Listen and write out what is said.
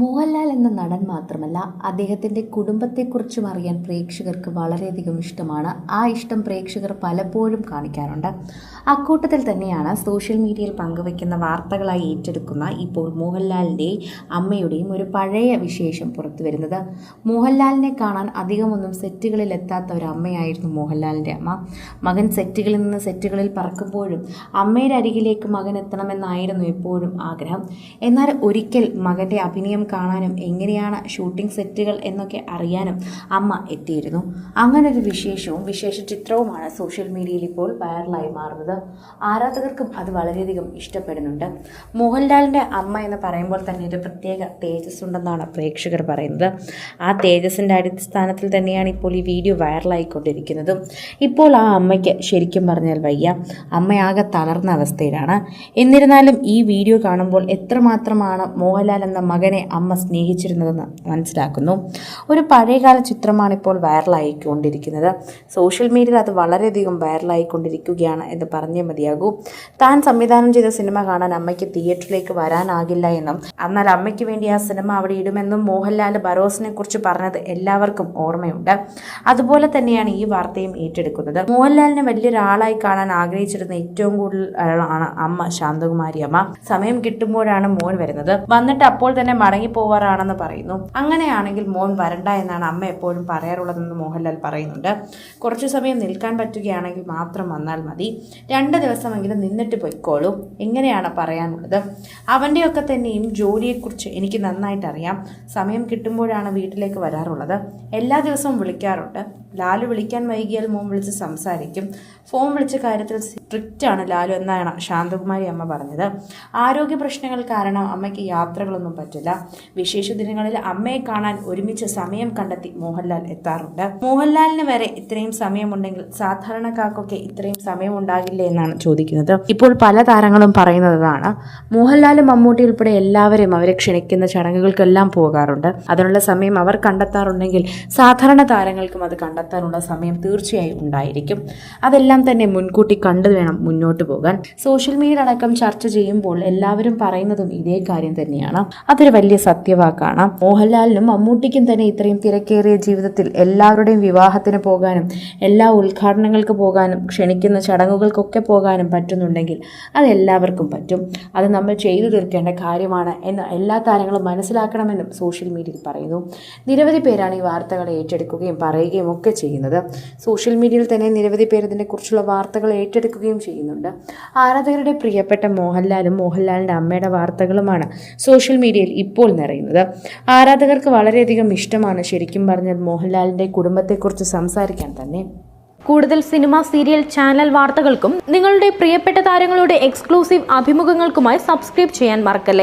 മോഹൻലാൽ എന്ന നടൻ മാത്രമല്ല, അദ്ദേഹത്തിൻ്റെ കുടുംബത്തെക്കുറിച്ചും അറിയാൻ പ്രേക്ഷകർക്ക് വളരെയധികം ഇഷ്ടമാണ്. ആ ഇഷ്ടം പ്രേക്ഷകർ പലപ്പോഴും കാണിക്കാറുണ്ട്. അക്കൂട്ടത്തിൽ തന്നെയാണ് സോഷ്യൽ മീഡിയയിൽ പങ്കുവയ്ക്കുന്ന വാർത്തകളായി ഏറ്റെടുക്കുന്ന ഇപ്പോൾ മോഹൻലാലിൻ്റെ അമ്മയുടെയും ഒരു പഴയ വിശേഷം പുറത്തു വരുന്നത്. മോഹൻലാലിനെ കാണാൻ അധികമൊന്നും സെറ്റുകളിൽ എത്താത്ത ഒരു അമ്മയായിരുന്നു മോഹൻലാലിൻ്റെ അമ്മ. മകൻ സെറ്റുകളിൽ നിന്ന് സെറ്റുകളിൽ പറക്കുമ്പോഴും അമ്മയുടെ അരികിലേക്ക് മകൻ എത്തണമെന്നായിരുന്നു എപ്പോഴും ആഗ്രഹം. എന്നാൽ ഒരിക്കൽ മകൻ്റെ അഭിനയം കാണാനും എങ്ങനെയാണ് ഷൂട്ടിംഗ് സെറ്റുകൾ എന്നൊക്കെ അറിയാനും അമ്മ എത്തിയിരുന്നു. അങ്ങനൊരു വിശേഷ ചിത്രവുമാണ് സോഷ്യൽ മീഡിയയിൽ ഇപ്പോൾ വൈറലായി മാറുന്നത്. ആരാധകർക്കും അത് വളരെയധികം ഇഷ്ടപ്പെടുന്നുണ്ട്. മോഹൻലാലിൻ്റെ അമ്മ എന്ന് പറയുമ്പോൾ തന്നെ ഒരു പ്രത്യേക തേജസ് ഉണ്ടെന്നാണ് പ്രേക്ഷകർ പറയുന്നത്. ആ തേജസ്സിൻ്റെ അടിസ്ഥാനത്തിൽ തന്നെയാണ് ഇപ്പോൾ ഈ വീഡിയോ വൈറലായിക്കൊണ്ടിരിക്കുന്നതും. ഇപ്പോൾ ആ അമ്മയ്ക്ക് ശരിക്കും പറഞ്ഞാൽ വയ്യ. അമ്മയാകെ തളർന്ന അവസ്ഥയിലാണ്. എന്നിരുന്നാലും ഈ വീഡിയോ കാണുമ്പോൾ എത്രമാത്രമാണ് മോഹൻലാൽ എന്ന മകനെ അമ്മ സ്നേഹിച്ചിരുന്നതെന്ന് മനസ്സിലാക്കുന്നു. ഒരു പഴയകാല ചിത്രമാണ് ഇപ്പോൾ വൈറലായിക്കൊണ്ടിരിക്കുന്നത്. സോഷ്യൽ മീഡിയയിൽ അത് വളരെയധികം വൈറലായിക്കൊണ്ടിരിക്കുകയാണ് എന്ന് പറഞ്ഞേ മതിയാകൂ. താൻ സംവിധാനം ചെയ്ത സിനിമ കാണാൻ അമ്മയ്ക്ക് തിയേറ്ററിലേക്ക് വരാനാകില്ല എന്നും എന്നാൽ അമ്മയ്ക്ക് വേണ്ടി ആ സിനിമ അവിടെ ഇടുമെന്നും മോഹൻലാൽ ബറോസിനെ കുറിച്ച് പറഞ്ഞത് എല്ലാവർക്കും ഓർമ്മയുണ്ട്. അതുപോലെ തന്നെയാണ് ഈ വാർത്തയും ഏറ്റെടുക്കുന്നത്. മോഹൻലാലിനെ വലിയൊരാളായി കാണാൻ ആഗ്രഹിച്ചിരുന്ന ഏറ്റവും കൂടുതൽ ആണ് അമ്മ ശാന്തകുമാരി അമ്മ. സമയം കിട്ടുമ്പോഴാണ് മോൻ വരുന്നത്. വന്നിട്ട് അപ്പോൾ തന്നെ മടങ്ങിപ്പോവാറാണെന്ന് പറയുന്നു. അങ്ങനെയാണെങ്കിൽ മോൻ വരണ്ട എന്നാണ് അമ്മ എപ്പോഴും പറയാറുള്ളതെന്ന് മോഹൻലാൽ പറയുന്നുണ്ട്. കുറച്ചു സമയം നിൽക്കാൻ പറ്റുകയാണെങ്കിൽ മാത്രം വന്നാൽ മതി, 2 ദിവസമെങ്കിലും നിന്നിട്ട് പൊയ്ക്കോളൂ, എങ്ങനെയാണ് പറയാനുള്ളത്. അവൻ്റെയൊക്കെ തന്നെയും ജോലിയെക്കുറിച്ച് എനിക്ക് നന്നായിട്ട് അറിയാം. സമയം കിട്ടുമ്പോഴാണ് വീട്ടിലേക്ക് വരാറുള്ളത്. എല്ലാ ദിവസവും വിളിക്കാറുണ്ട്. ലാലു വിളിക്കാൻ വൈകിയാൽ മോൻ വിളിച്ച് സംസാരിക്കും. ഫോൺ വിളിച്ച കാര്യത്തിൽ സ്ട്രിക്റ്റ് ആണ് ലാലു എന്നാണ് ശാന്തകുമാരി അമ്മ പറഞ്ഞത്. ആരോഗ്യ പ്രശ്നങ്ങൾ കാരണം അമ്മയ്ക്ക് യാത്രകളൊന്നും പറ്റില്ല. വിശേഷ ദിനങ്ങളിൽ അമ്മയെ കാണാൻ ഒരുമിച്ച് സമയം കണ്ടെത്തി മോഹൻലാൽ എത്താറുണ്ട്. മോഹൻലാലിന് വരെ ഇത്രയും സമയമുണ്ടെങ്കിൽ സാധാരണക്കാർക്കൊക്കെ ഇത്രയും സമയം ഉണ്ടാകില്ലേ എന്നാണ് ചോദിക്കുന്നത്. ഇപ്പോൾ പല താരങ്ങളും പറയുന്നതാണ്, മോഹൻലാലും മമ്മൂട്ടി ഉൾപ്പെടെ എല്ലാവരും അവരെ ക്ഷണിക്കുന്ന ചടങ്ങുകൾക്കെല്ലാം പോകാറുണ്ട്. അതിനുള്ള സമയം അവർ കണ്ടെത്താറുണ്ടെങ്കിൽ സാധാരണ താരങ്ങൾക്കും അത് കണ്ടെത്താനുള്ള സമയം തീർച്ചയായും ഉണ്ടായിരിക്കും. അതെല്ലാം തന്നെ മുൻകൂട്ടി കണ്ടു വേണം മുന്നോട്ട് പോകാൻ. സോഷ്യൽ മീഡിയ അടക്കം ചർച്ച ചെയ്യുമ്പോൾ എല്ലാവരും പറയുന്നതും ഇതേ കാര്യം തന്നെയാണ്. അതൊരു വലിയ സത്യവാക്കാണ്. മോഹൻലാലിനും മമ്മൂട്ടിക്കും തന്നെ ഇത്രയും തിരക്കേറിയ ജീവിതത്തിൽ എല്ലാവരുടെയും വിവാഹത്തിന് പോകാനും എല്ലാ ഉദ്ഘാടനങ്ങൾക്ക് പോകാനും ക്ഷണിക്കുന്ന ചടങ്ങുകൾക്കൊക്കെ പോകാനും പറ്റുന്നുണ്ടെങ്കിൽ അത് എല്ലാവർക്കും പറ്റും. അത് നമ്മൾ ചെയ്തു തീർക്കേണ്ട കാര്യമാണ് എന്ന് എല്ലാ താരങ്ങളും മനസ്സിലാക്കണമെന്നും സോഷ്യൽ മീഡിയയിൽ പറയുന്നു. നിരവധി പേരാണ് ഈ വാർത്തകളെ ഏറ്റെടുക്കുകയും പറയുകയും ഒക്കെ ചെയ്യുന്നത്. സോഷ്യൽ മീഡിയയിൽ തന്നെ നിരവധി പേർ ഇതിനെക്കുറിച്ചുള്ള വാർത്തകൾ ഏറ്റെടുക്കുകയും ചെയ്യുന്നുണ്ട്. ആരാധകരുടെ പ്രിയപ്പെട്ട മോഹൻലാലും മോഹൻലാലിൻ്റെ അമ്മയുടെ വാർത്തകളുമാണ് സോഷ്യൽ മീഡിയയിൽ ഇപ്പോൾ നിറയുന്നത്. ആരാധകർക്ക് വളരെയധികം ഇഷ്ടമാണ് ശരിക്കും പറഞ്ഞാൽ മോഹൻലാലിൻ്റെ കുടുംബത്തെക്കുറിച്ച് സംസാരിക്കാൻ തന്നെ. കൂടുതൽ സിനിമ, സീരിയൽ, ചാനൽ വാർത്തകൾക്കും നിങ്ങളുടെ പ്രിയപ്പെട്ട താരങ്ങളുടെ എക്സ്ക്ലൂസീവ് അഭിമുഖങ്ങൾക്കുമായി സബ്സ്ക്രൈബ് ചെയ്യാൻ മറക്കല്ലേ.